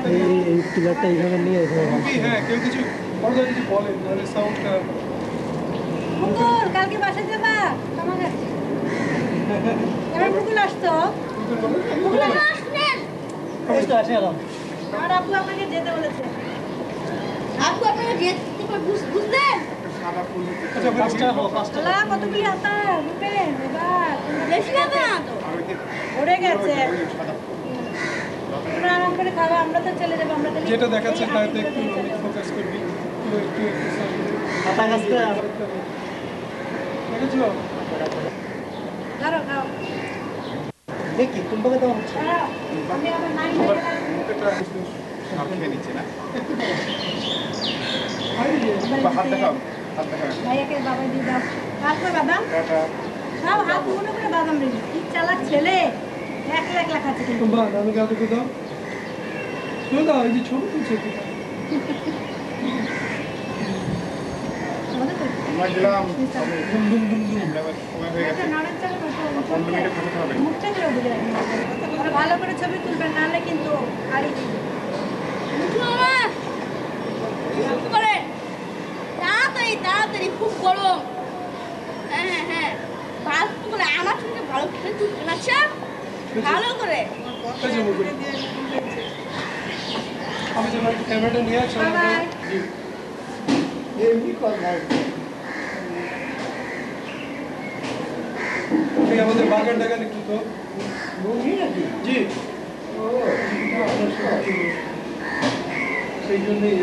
এই পিলারটা এইভাবে নিয়ে হ্যাঁ কেউ কিছু কিছু বলেন তাহলে সাউন্ডটা মুকুল কালকে বাসায় যাবা তোমার কাছে এবার মুকুল আসতো মুকুল আসলেন এই তো আসে এলাম আর আব্বু আপনাকে যেতে বলেছে আব্বু আপনাকে যেতে বুঝলেন সাদা ফুল পাঁচটা হোক পাঁচটা আল্লাহ কতগুলি হাতা বুঝলেন এবার বেশি হবে না তো ওরে গেছে তোমরা আরাম করে খাওয়া আমরা তো চলে যাবো আমরা তাহলে যেটা দেখাচ্ছে তাতে একটু ফোকাস করবি একটু হাতা গাছটা দেখেছো ধরো খাও দেখি তোমাকে তো হচ্ছে দাঁড়াও, আমি আমার নানি মুখটা সব খেয়ে নিচ্ছে না হাত দেখাও হাত দেখাও ভাইয়াকে বাবা দিয়ে দাও আসবে বাদাম টাটা সব হাত মনে করে বাদাম রেখে কি চালাক ছেলে একলা একলা খাচ্ছে কিন্তু বাহ নানুকে হাতে তো দাও তো দাও এই যে ছোট তুলছে আমাদের তো আমরা গেলাম দুম দুম দুম দুম সময় হয়ে একটা গেছে নড়ার চাল 15 মিনিটে পৌঁছাতে হবে মুখটা দিলেও দিলে আর ভালো করে ছবি তুলবেন নাহলে কিন্তু আড়ি করে তাড়াতাড়ি তাড়াতাড়ি খুব গরম হ্যাঁ হ্যাঁ হ্যাঁ ভালো করে আমার সঙ্গে ভালো করে তুলতে আচ্ছা ভালো করে এই যে মুকুল আমি যে ক্যামেরাটা নিয়ে আসছি বাই এমনি কর না এই আমাদের বাগান টাগান একটু তো মুভি নাকি জি ও সেই জন্যই